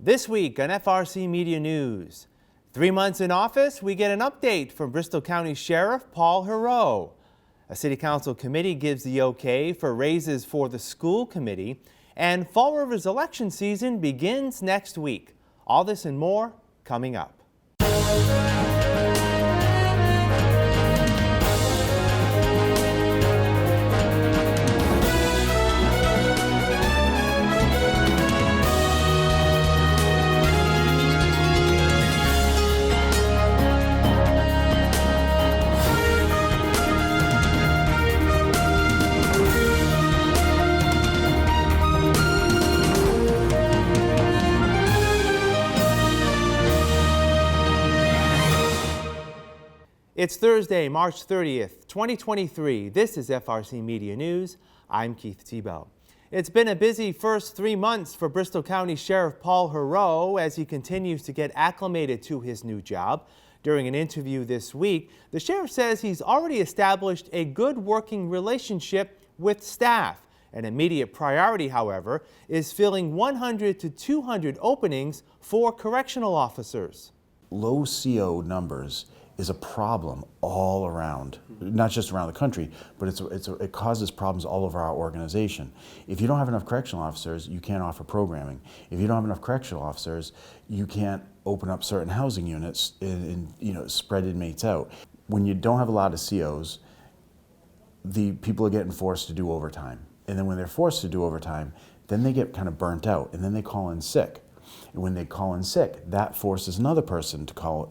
This week on FRCmedia News, 3 months in office, we get an update from Bristol County Sheriff Paul Heroux. A City Council committee gives the okay for raises for the school committee, and Fall River's election season begins next week. All this and more coming up. It's Thursday, March 30th, 2023. This is FRCmedia News. I'm Keith Tebow. It's been a busy first 3 months for Bristol County Sheriff Paul Heroux as he continues to get acclimated to his new job. During an interview this week, the sheriff says he's already established a good working relationship with staff. An immediate priority, however, is filling 100 to 200 openings for correctional officers. Low CO numbers is a problem all around, not just around the country, but it causes problems all over our organization. If you don't have enough correctional officers, you can't offer programming. If you don't have enough correctional officers, you can't open up certain housing units and spread inmates out. When you don't have a lot of COs, the people are getting forced to do overtime. And then when they're forced to do overtime, then they get kind of burnt out, and then they call in sick. And when they call in sick, that forces another person to come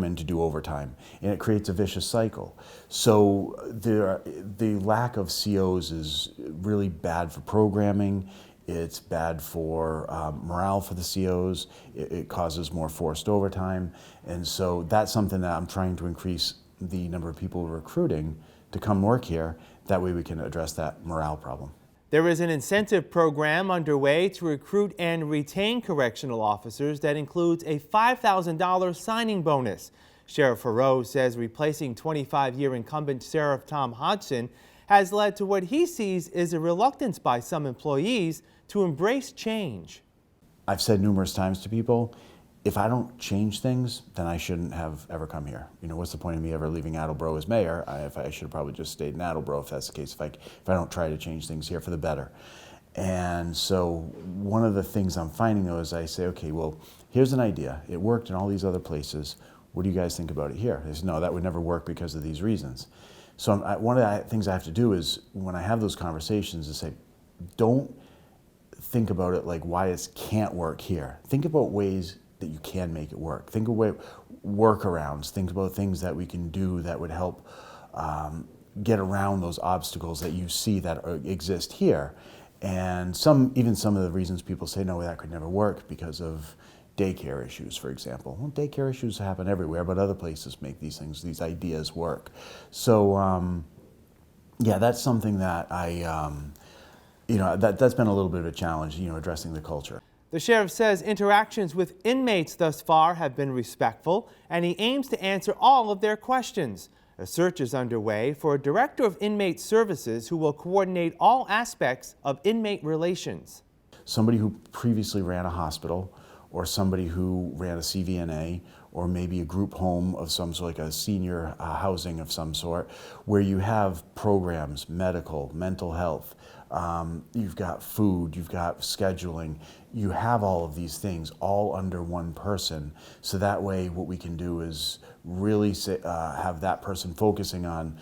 in to do overtime, and it creates a vicious cycle. So the lack of COs is really bad for programming. It's bad for morale for the COs. It causes more forced overtime, and so that's something that I'm trying to increase the number of people we're recruiting to come work here. That way we can address that morale problem. There is an incentive program underway to recruit and retain correctional officers that includes a $5,000 signing bonus. Sheriff Heroux says replacing 25-year incumbent Sheriff Tom Hodgson has led to what he sees as a reluctance by some employees to embrace change. I've said numerous times to people, if I don't change things, then I shouldn't have ever come here. What's the point of me ever leaving Attleboro as mayor? I should have probably just stayed in Attleboro if that's the case, if I don't try to change things here for the better. And so one of the things I'm finding though is I say, okay, well, here's an idea. It worked in all these other places. What do you guys think about it here? They say, no, that would never work because of these reasons. So one of the things I have to do is when I have those conversations is say, don't think about it like why it can't work here. Think about ways that you can make it work. Think of workarounds. Think about things that we can do that would help get around those obstacles that you see that exist here. And even some of the reasons people say, no, that could never work because of daycare issues, for example. Well, daycare issues happen everywhere, but other places make these ideas work. So, yeah, that's something that that's been a little bit of a challenge, addressing the culture. The sheriff says interactions with inmates thus far have been respectful, and he aims to answer all of their questions. A search is underway for a director of inmate services who will coordinate all aspects of inmate relations. Somebody who previously ran a hospital, or somebody who ran a CVNA, or maybe a group home of some sort, like a senior housing of some sort, where you have programs, medical, mental health, you've got food, you've got scheduling, you have all of these things all under one person. So that way what we can do is really have that person focusing on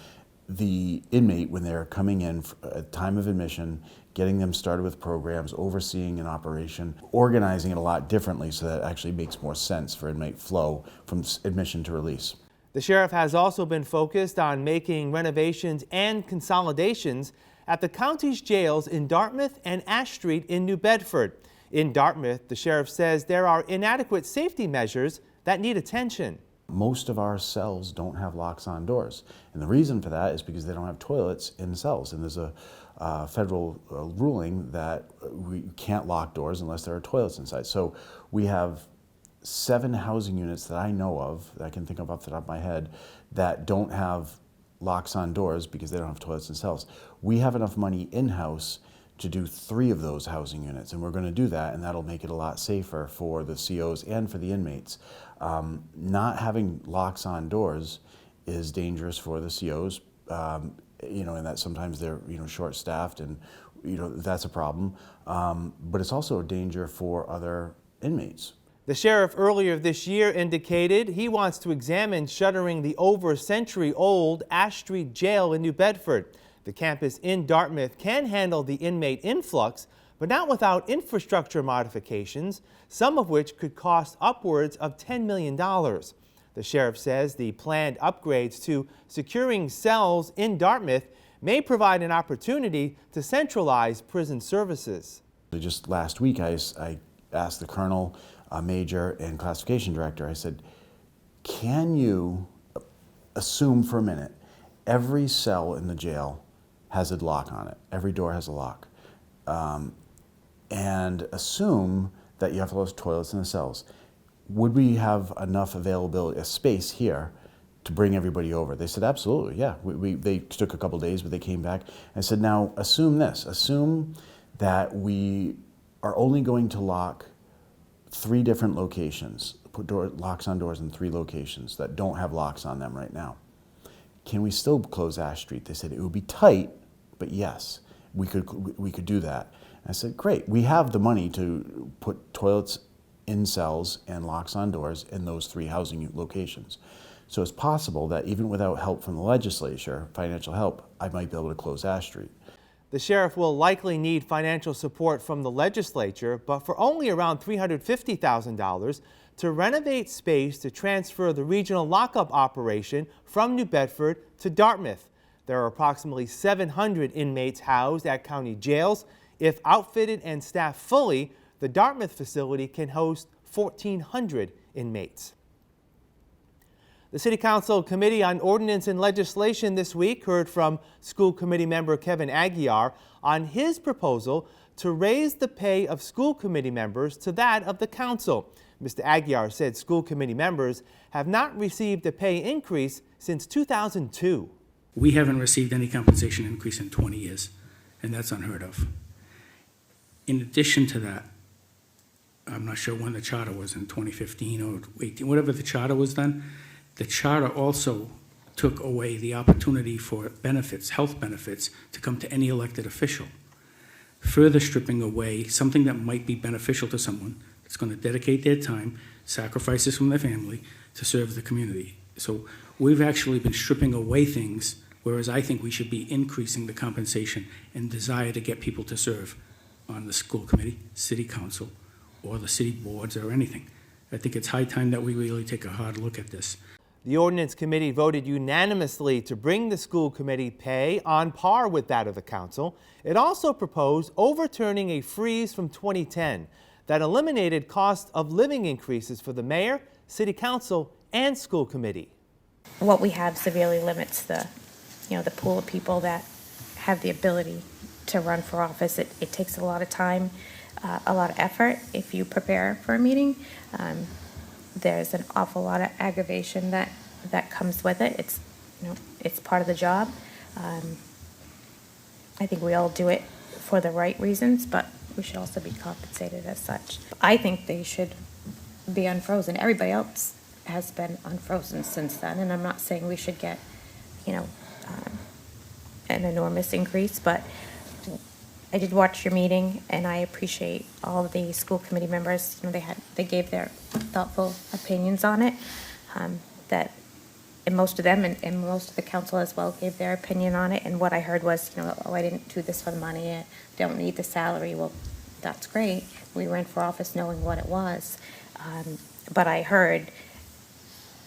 the inmate when they're coming in at time of admission, getting them started with programs, overseeing an operation, organizing it a lot differently so that it actually makes more sense for inmate flow from admission to release. The sheriff has also been focused on making renovations and consolidations at the county's jails in Dartmouth and Ash Street in New Bedford. In Dartmouth, the sheriff says there are inadequate safety measures that need attention. Most of our cells don't have locks on doors. And the reason for that is because they don't have toilets in the cells. And there's a federal ruling that we can't lock doors unless there are toilets inside. So we have 7 housing units that I know of, that I can think of off the top of my head, that don't have locks on doors because they don't have toilets in cells. We have enough money in-house to do 3 of those housing units, and we're going to do that, and that'll make it a lot safer for the COs and for the inmates. Not having locks on doors is dangerous for the COs, and that sometimes they're short-staffed, and that's a problem. But it's also a danger for other inmates. The sheriff earlier this year indicated he wants to examine shuttering the over a century-old Ash Street Jail in New Bedford. The campus in Dartmouth can handle the inmate influx, but not without infrastructure modifications, some of which could cost upwards of $10 million. The sheriff says the planned upgrades to securing cells in Dartmouth may provide an opportunity to centralize prison services. Just last week, I asked the colonel, major, and classification director, I said, can you assume for a minute every cell in the jail has a lock on it, every door has a lock, and assume that you have those toilets in the cells. Would we have enough availability, a space here, to bring everybody over? They said, absolutely, yeah. They took a couple days, but they came back and said, now assume this, assume that we are only going to lock 3 different locations, put locks on doors in 3 locations that don't have locks on them right now. Can we still close Ash Street? They said it would be tight, but yes, we could do that. And I said, great, we have the money to put toilets in cells and locks on doors in those 3 housing locations. So it's possible that even without help from the legislature, financial help, I might be able to close Ash Street. The sheriff will likely need financial support from the legislature, but for only around $350,000 to renovate space to transfer the regional lockup operation from New Bedford to Dartmouth. There are approximately 700 inmates housed at county jails. If outfitted and staffed fully, the Dartmouth facility can host 1,400 inmates. The City Council Committee on Ordinance and Legislation this week heard from School Committee member Kevin Aguiar on his proposal to raise the pay of school committee members to that of the council. Mr. Aguiar said school committee members have not received a pay increase since 2002. We haven't received any compensation increase in 20 years, and that's unheard of. In addition to that, I'm not sure when the charter was, in 2015 or 18, whatever the charter was then. The charter also took away the opportunity for benefits, health benefits, to come to any elected official, further stripping away something that might be beneficial to someone that's going to dedicate their time, sacrifices from their family, to serve the community. So we've actually been stripping away things, whereas I think we should be increasing the compensation and desire to get people to serve on the school committee, city council, or the city boards or anything. I think it's high time that we really take a hard look at this. The Ordinance Committee voted unanimously to bring the school committee pay on par with that of the council. It also proposed overturning a freeze from 2010 that eliminated cost of living increases for the mayor, city council, and school committee. What we have severely limits the pool of people that have the ability to run for office. It takes a lot of time, a lot of effort if you prepare for a meeting. There's an awful lot of aggravation that comes with it. It's part of the job. I think we all do it for the right reasons, but we should also be compensated as such. I think they should be unfrozen. Everybody else has been unfrozen since then, and I'm not saying we should get, an enormous increase, but I did watch your meeting, and I appreciate all of the school committee members. They gave their thoughtful opinions on it. And most of them, and most of the council as well, gave their opinion on it. And what I heard was, I didn't do this for the money. I don't need the salary. Well, that's great. We ran for office knowing what it was. But I heard,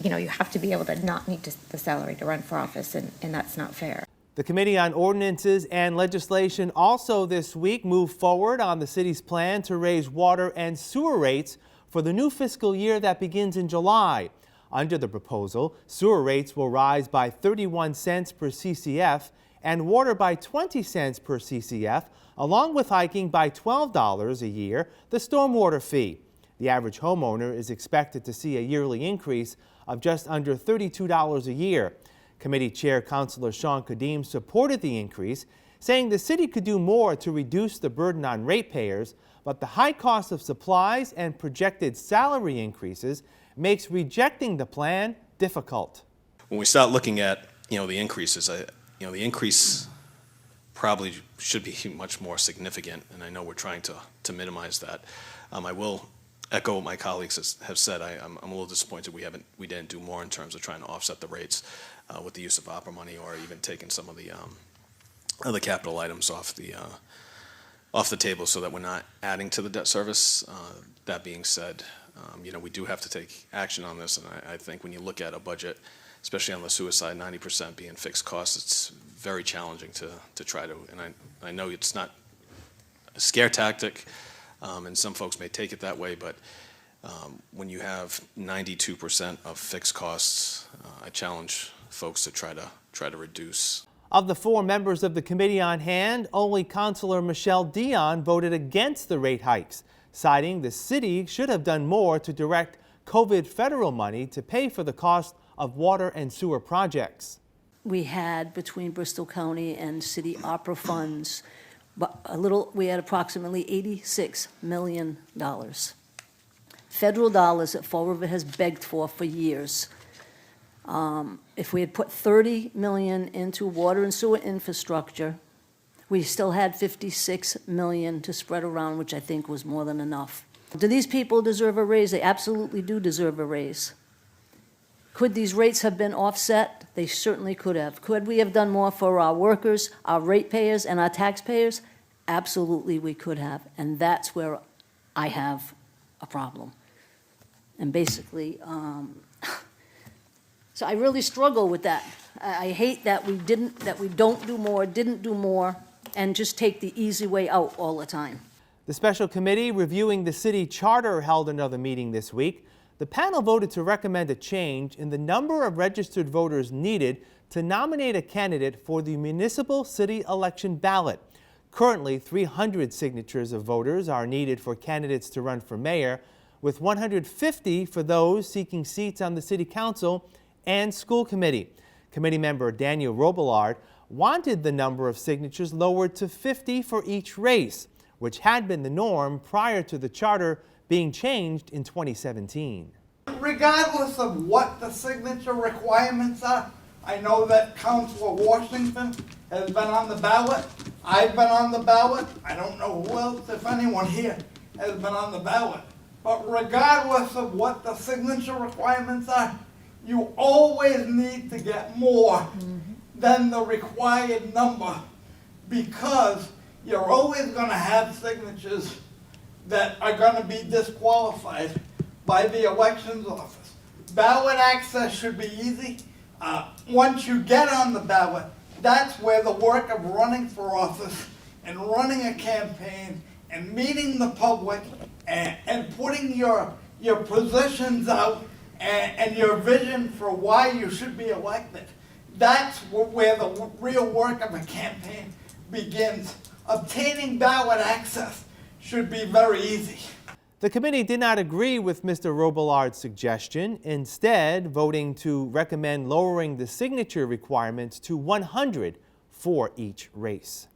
you have to be able to not need the salary to run for office, and that's not fair. The Committee on Ordinances and Legislation also this week moved forward on the city's plan to raise water and sewer rates for the new fiscal year that begins in July. Under the proposal, sewer rates will rise by 31 cents per CCF and water by 20 cents per CCF, along with hiking by $12 a year the stormwater fee. The average homeowner is expected to see a yearly increase of just under $32 a year. Committee Chair Councilor Sean Kadim supported the increase, saying the city could do more to reduce the burden on ratepayers, but the high cost of supplies and projected salary increases makes rejecting the plan difficult. When we start looking at, the increases, the increase probably should be much more significant, and I know we're trying to minimize that. I will echo what my colleagues have said. I'm a little disappointed we didn't do more in terms of trying to offset the rates with the use of opera money, or even taking some of the other capital items off the table, so that we're not adding to the debt service. That being said, we do have to take action on this, and I think when you look at a budget, especially on the suicide, 90% being fixed costs, it's very challenging to try to, and I know it's not a scare tactic, and some folks may take it that way, but when you have 92% of fixed costs, I challenge folks to try to reduce. Of the 4 members of the committee on hand, only Councilor Michelle Dion voted against the rate hikes, citing the city should have done more to direct COVID federal money to pay for the cost of water and sewer projects. We had, between Bristol County and city opera funds, we had approximately $86 million. Federal dollars that Fall River has begged for years. If we had put $30 million into water and sewer infrastructure, we still had $56 million to spread around, which I think was more than enough. Do these people deserve a raise? They absolutely do deserve a raise. Could these rates have been offset? They certainly could have. Could we have done more for our workers, our ratepayers, and our taxpayers? Absolutely, we could have. And that's where I have a problem. And basically, so I really struggle with that. I hate that we didn't do more, and just take the easy way out all the time. The special committee reviewing the city charter held another meeting this week. The panel voted to recommend a change in the number of registered voters needed to nominate a candidate for the municipal city election ballot. Currently, 300 signatures of voters are needed for candidates to run for mayor, with 150 for those seeking seats on the city council and school committee. Committee member Daniel Robillard wanted the number of signatures lowered to 50 for each race, which had been the norm prior to the charter being changed in 2017. Regardless of what the signature requirements are, I know that Councilor Washington has been on the ballot. I've been on the ballot. I don't know who else, if anyone here, has been on the ballot. But regardless of what the signature requirements are, you always need to get more than the required number, because you're always going to have signatures that are going to be disqualified by the elections office. Ballot access should be easy. Once you get on the ballot, that's where the work of running for office and running a campaign and meeting the public and putting your positions out and your vision for why you should be elected. That's where the real work of a campaign begins. Obtaining ballot access should be very easy. The committee did not agree with Mr. Robillard's suggestion, instead voting to recommend lowering the signature requirements to 100 for each race.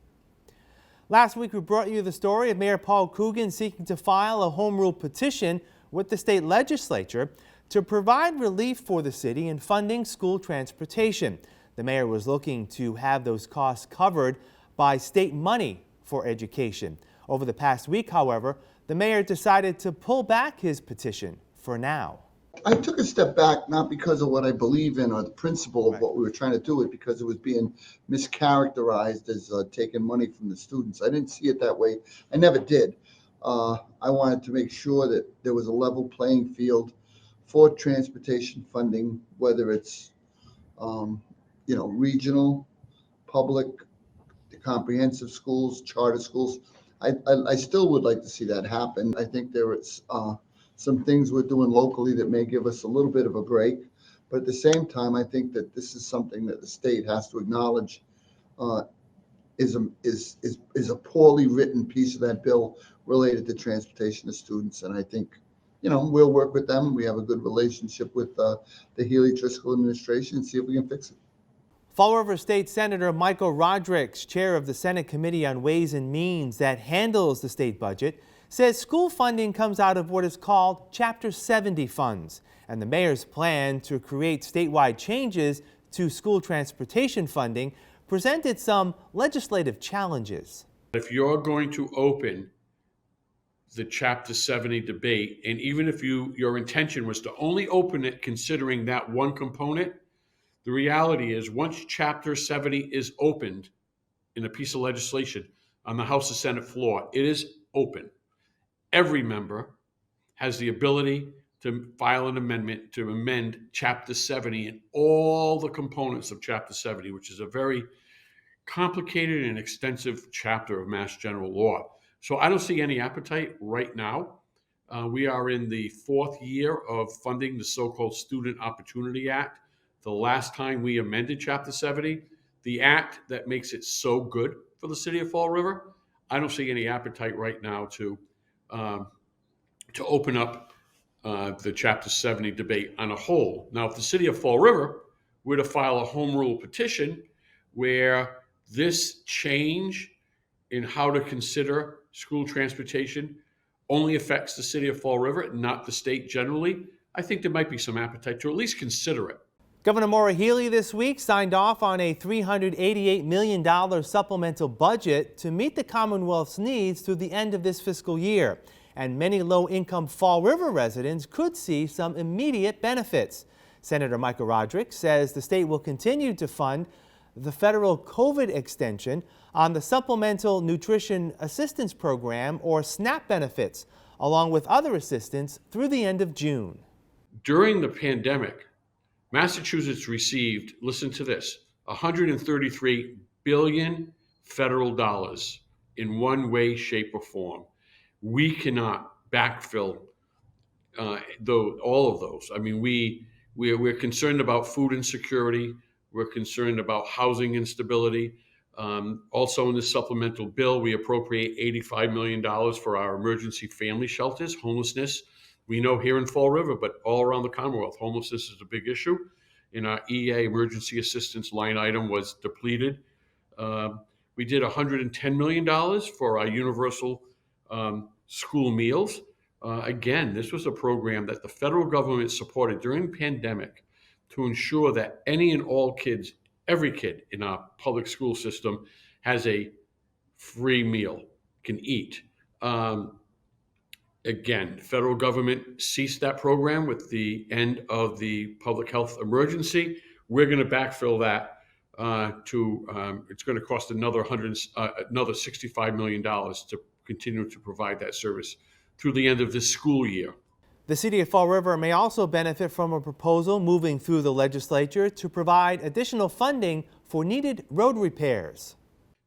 Last week we brought you the story of Mayor Paul Coogan seeking to file a home rule petition with the state legislature to provide relief for the city in funding school transportation. The mayor was looking to have those costs covered by state money for education. Over the past week, however, the mayor decided to pull back his petition for now. I took a step back, not because of what I believe in or the principle of what we were trying to do, it because it was being mischaracterized as taking money from the students. I didn't see it that way. I never did. I wanted to make sure that there was a level playing field for transportation funding, whether it's regional, public, the comprehensive schools, charter schools. I still would like to see that happen. I think there is some things we're doing locally that may give us a little bit of a break, but at the same time, I think that this is something that the state has to acknowledge is a poorly written piece of that bill related to transportation of students. And I think, we'll work with them. We have a good relationship with the Healy Driscoll administration and see if we can fix it. Fall River State Senator Michael Rodrigues, chair of the Senate Committee on Ways and Means that handles the state budget, says school funding comes out of what is called Chapter 70 funds, and the mayor's plan to create statewide changes to school transportation funding presented some legislative challenges. If you're going to open the Chapter 70 debate, and even if your intention was to only open it considering that one component, the reality is once Chapter 70 is opened in a piece of legislation on the House and Senate floor, it is open. Every member has the ability to file an amendment to amend Chapter 70 and all the components of Chapter 70, which is a very complicated and extensive chapter of Mass General Law. So I don't see any appetite right now. We are in the 4th year of funding the so-called Student Opportunity Act. The last time we amended Chapter 70, the act that makes it so good for the city of Fall River, I don't see any appetite right now to open up the Chapter 70 debate on a whole. Now, if the city of Fall River were to file a home rule petition where this change in how to consider school transportation only affects the city of Fall River, not the state generally, I think there might be some appetite to at least consider it. Governor Maura Healey this week signed off on a $388 million supplemental budget to meet the Commonwealth's needs through the end of this fiscal year. And many low-income Fall River residents could see some immediate benefits. Senator Michael Rodrigues says the state will continue to fund the federal COVID extension on the Supplemental Nutrition Assistance Program, or SNAP benefits, along with other assistance through the end of June. During the pandemic, Massachusetts received, listen to this, $133 billion federal dollars in one way, shape, or form. We cannot backfill all of those. I mean, we're concerned about food insecurity. We're concerned about housing instability. Also in the supplemental bill, we appropriate $85 million for our emergency family shelters, homelessness. We know here in Fall River, but all around the Commonwealth, homelessness is a big issue. And our EA emergency assistance line item was depleted. We did $110 million for our universal school meals. Again, this was a program that the federal government supported during the pandemic to ensure that any and all kids, every kid in our public school system has a free meal, can eat. Again, federal government ceased that program with the end of the public health emergency. We're going to backfill that it's going to cost another $65 million to continue to provide that service through the end of this school year. The city of Fall River may also benefit from a proposal moving through the legislature to provide additional funding for needed road repairs.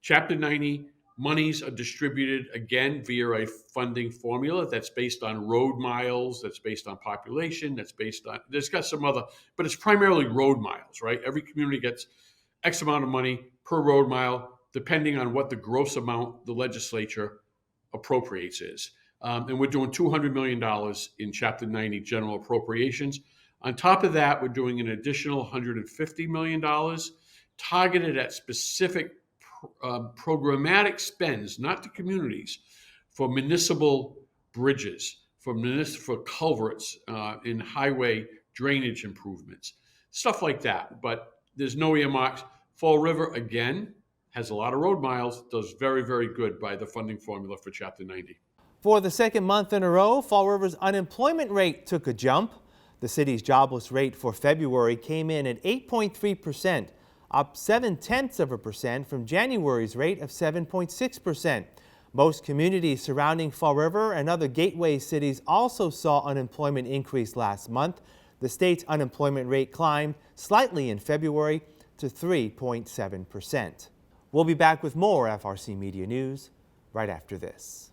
Chapter 90 monies are distributed again via a funding formula that's based on road miles, that's based on population, that's based on, there's got some other, but it's primarily road miles, right? Every community gets X amount of money per road mile, depending on what the gross amount the legislature appropriates is. And we're doing $200 million in Chapter 90 general appropriations. On top of that, we're doing an additional $150 million targeted at specific programmatic spends, not to communities, for municipal bridges, for culverts, in highway drainage improvements, stuff like that. But there's no earmarks. Fall River, again, has a lot of road miles, does very, very good by the funding formula for Chapter 90. For the second month in a row, Fall River's unemployment rate took a jump. The city's jobless rate for February came in at 8.3%, up 0.7% from January's rate of 7.6%. Most communities surrounding Fall River and other gateway cities also saw unemployment increase last month. The state's unemployment rate climbed slightly in February to 3.7%. We'll be back with more FRC Media News right after this.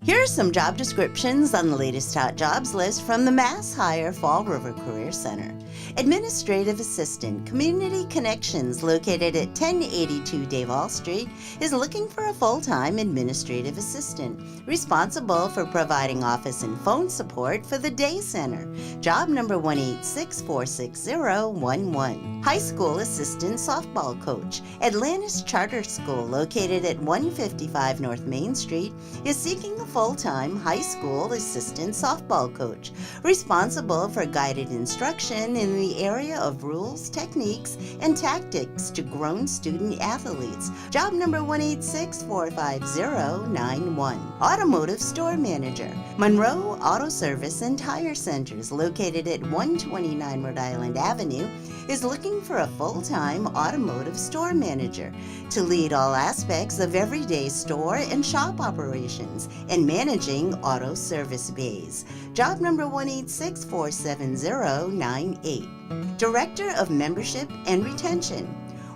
Here are some job descriptions on the latest hot jobs list from the Mass Hire Fall River Career Center. Administrative Assistant, Community Connections, located at 1082 Davall Street, is looking for a full-time administrative assistant, responsible for providing office and phone support for the day center. Job number 186460011. High School Assistant Softball Coach, Atlantis Charter School, located at 155 North Main Street, is seeking a full-time high school assistant softball coach, responsible for guided instruction in the area of rules, techniques, and tactics to grown student athletes. Job number 186450091. Automotive Store Manager, Monroe Auto Service and Tire Centers, located at 129 Rhode Island Avenue, is looking for a full-time automotive store manager to lead all aspects of everyday store and shop operations and managing auto service bays. Job number 186470098. Director of Membership and Retention,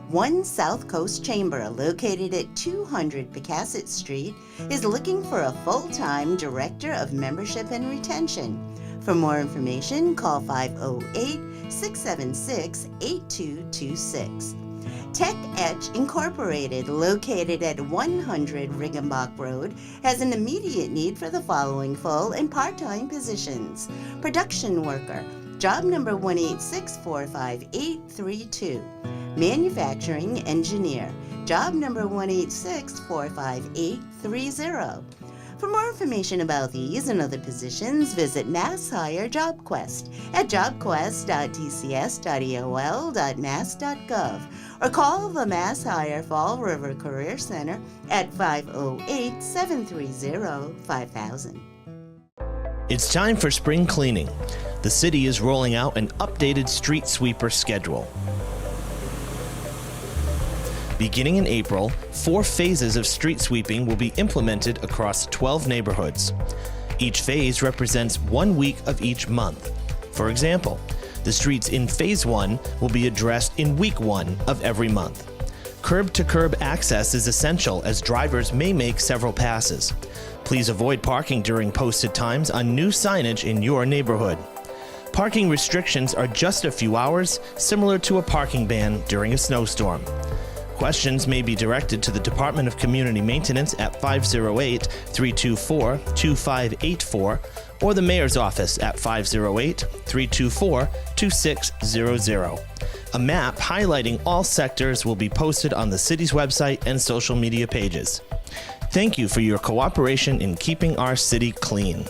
One South Coast Chamber, located at 200 Pecasset Street, is looking for a full-time Director of Membership and Retention. For more information, call 508-676-8226. Tech Etch Incorporated, located at 100 Riggenbach Road, has an immediate need for the following full and part-time positions. Production worker, job number 1864582. Manufacturing engineer, job number 1864580. For more information about these and other positions, visit Mass Hire JobQuest at jobquest.tcs.eol.mass.gov or call the Mass Hire Fall River Career Center at 508-730-5000. It's time for spring cleaning. The city is rolling out an updated street sweeper schedule. Beginning in April, 4 phases of street sweeping will be implemented across 12 neighborhoods. Each phase represents 1 week of each month. For example, the streets in Phase 1 will be addressed in Week 1 of every month. Curb-to-curb access is essential as drivers may make several passes. Please avoid parking during posted times on new signage in your neighborhood. Parking restrictions are just a few hours, similar to a parking ban during a snowstorm. Questions may be directed to the Department of Community Maintenance at 508-324-2584 or the Mayor's Office at 508-324-2600. A map highlighting all sectors will be posted on the city's website and social media pages. Thank you for your cooperation in keeping our city clean.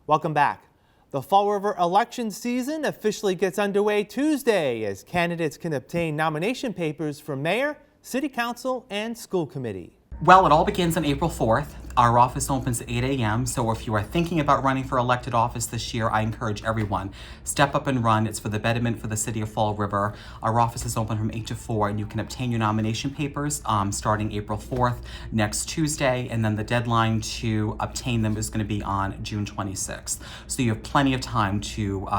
Welcome back. The Fall River election season officially gets underway Tuesday as candidates can obtain nomination papers for mayor, city council, and school committee. Well, it all begins on April 4th. Our office opens at 8 a.m., so if you are thinking about running for elected office this year, I encourage everyone, step up and run. It's for the betterment for the city of Fall River. Our office is open from 8 to 4, and you can obtain your nomination papers starting April 4th, next Tuesday, and then the deadline to obtain them is going to be on June 26th. So you have plenty of time to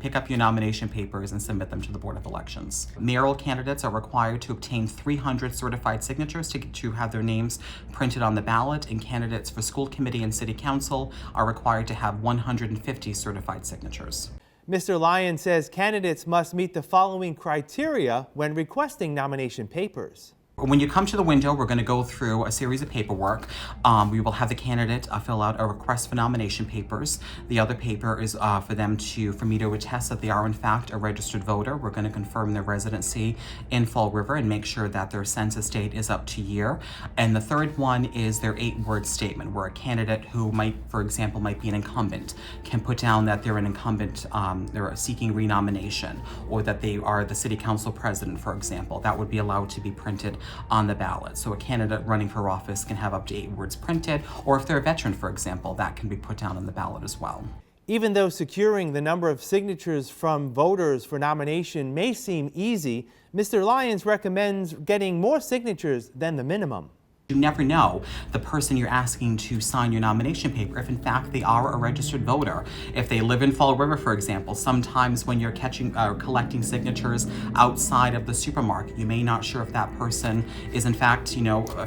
pick up your nomination papers and submit them to the Board of Elections. Mayoral candidates are required to obtain 300 certified signatures to have their names printed on the ballot, and candidates for school committee and city council are required to have 150 certified signatures. Mr. Lyon says candidates must meet the following criteria when requesting nomination papers. When you come to the window, we're going to go through a series of paperwork. We will have the candidate fill out a request for nomination papers. The other paper is for me to attest that they are in fact a registered voter. We're going to confirm their residency in Fall River and make sure that their census date is up to year. And the third one is their 8-word statement, where a candidate who might, for example, might be an incumbent, can put down that they're an incumbent, they're seeking renomination, or that they are the city council president, for example. That would be allowed to be printed on the ballot. So a candidate running for office can have up to 8 words printed, or if they're a veteran, for example, that can be put down on the ballot as well. Even though securing the number of signatures from voters for nomination may seem easy, Mr. Lyons recommends getting more signatures than the minimum. You never know the person you're asking to sign your nomination paper if in fact they are a registered voter. If they live in Fall River, for example, sometimes when you're collecting signatures outside of the supermarket, you may not sure if that person is in fact,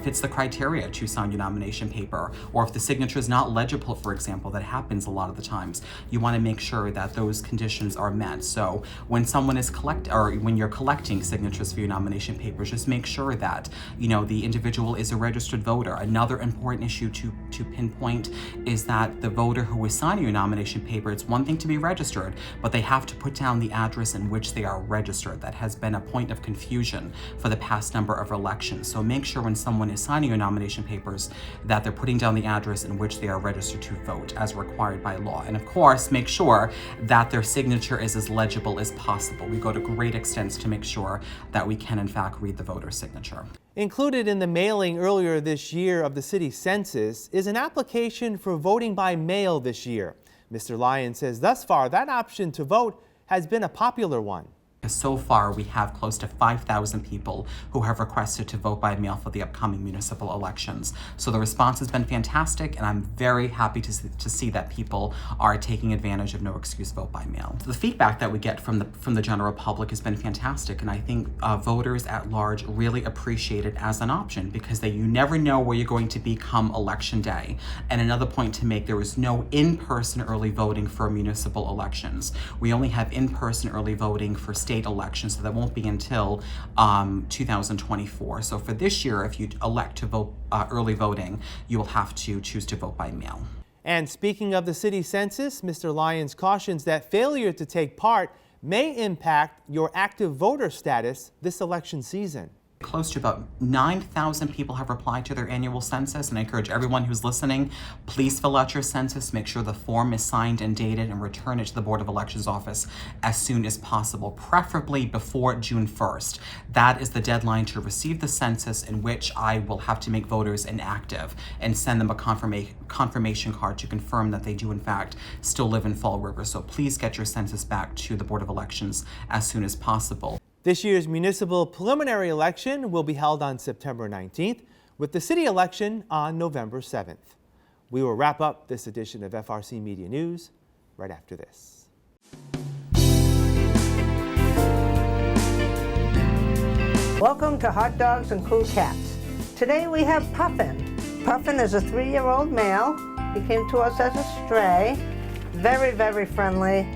fits the criteria to sign your nomination paper, or if the signature is not legible, for example. That happens a lot of the times. You want to make sure that those conditions are met. So when someone is when you're collecting signatures for your nomination papers, just make sure that the individual is a registered voter. Another important issue to pinpoint is that the voter who is signing your nomination paper, it's one thing to be registered, but they have to put down the address in which they are registered. That has been a point of confusion for the past number of elections. So make sure when someone is signing your nomination papers that they're putting down the address in which they are registered to vote as required by law. And of course, make sure that their signature is as legible as possible. We go to great extents to make sure that we can in fact read the voter's signature. Included in the mailing earlier this year of the city census is an application for voting by mail this year. Mr. Lyons says thus far that option to vote has been a popular one. So far, we have close to 5,000 people who have requested to vote by mail for the upcoming municipal elections. So the response has been fantastic, and I'm very happy to see that people are taking advantage of no excuse vote by mail. The feedback that we get from the general public has been fantastic, and I think voters at large really appreciate it as an option because you never know where you're going to be come election day. And another point to make, there is no in-person early voting for municipal elections. We only have in-person early voting for state elections, so that won't be until 2024. So for this year, if you elect to vote early voting, you will have to choose to vote by mail. And speaking of the city census, Mr. Lyons cautions that failure to take part may impact your active voter status this election season. Close to about 9,000 people have replied to their annual census, and I encourage everyone who's listening, please fill out your census, make sure the form is signed and dated, and return it to the Board of Elections office as soon as possible, preferably before June 1st. That is the deadline to receive the census, in which I will have to make voters inactive and send them a confirmation card to confirm that they do in fact still live in Fall River. So please get your census back to the Board of Elections as soon as possible. This year's municipal preliminary election will be held on September 19th, with the city election on November 7th. We will wrap up this edition of FRC Media News right after this. Welcome to Hot Dogs and Cool Cats. Today we have Puffin. Puffin is a 3-year-old male. He came to us as a stray. Very, very friendly.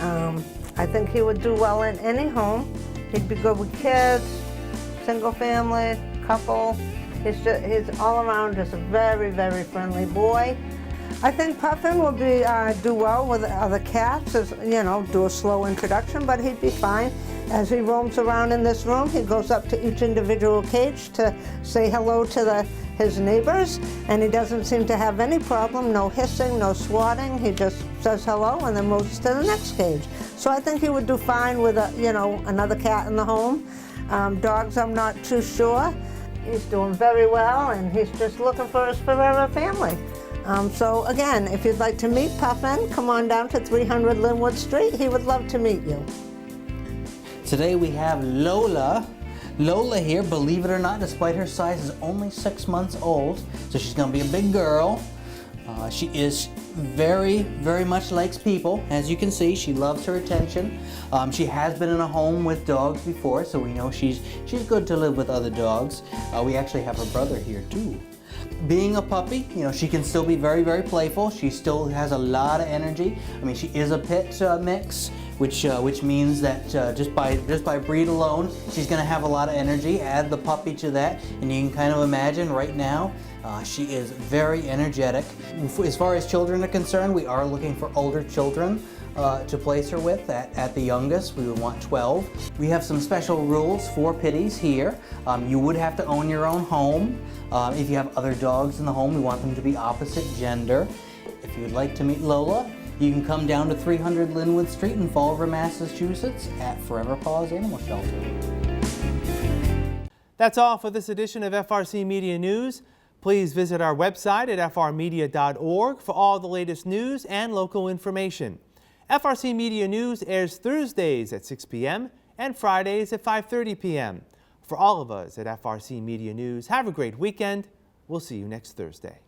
I think he would do well in any home. He'd be good with kids, single family, couple. He's all around just a very, very friendly boy. I think Puffin will do well with other cats, do a slow introduction, but he'd be fine. As he roams around in this room, he goes up to each individual cage to say hello to his neighbors, and he doesn't seem to have any problem, no hissing, no swatting. He just says hello and then moves to the next cage. So I think he would do fine with another cat in the home. Dogs, I'm not too sure. He's doing very well, and he's just looking for his forever family. So again, if you'd like to meet Puffin, come on down to 300 Linwood Street. He would love to meet you. Today we have Lola. Lola here, believe it or not, despite her size, is only 6 months old, so she's gonna be a big girl. She is very, very much likes people. As you can see, she loves her attention. She has been in a home with dogs before, so we know she's good to live with other dogs. We actually have her brother here too. Being a puppy, she can still be very, very playful. She still has a lot of energy. I mean, she is a pit mix, which means that just by breed alone, she's gonna have a lot of energy. Add the puppy to that, and you can kind of imagine right now, she is very energetic. As far as children are concerned, we are looking for older children to place her with. At the youngest, we would want 12. We have some special rules for pitties here. You would have to own your own home. If you have other dogs in the home, we want them to be opposite gender. If you would like to meet Lola, you can come down to 300 Linwood Street in Fall River, Massachusetts at Forever Paws Animal Shelter. That's all for this edition of FRC Media News. Please visit our website at frmedia.org for all the latest news and local information. FRC Media News airs Thursdays at 6 p.m. and Fridays at 5:30 p.m. For all of us at FRC Media News, have a great weekend. We'll see you next Thursday.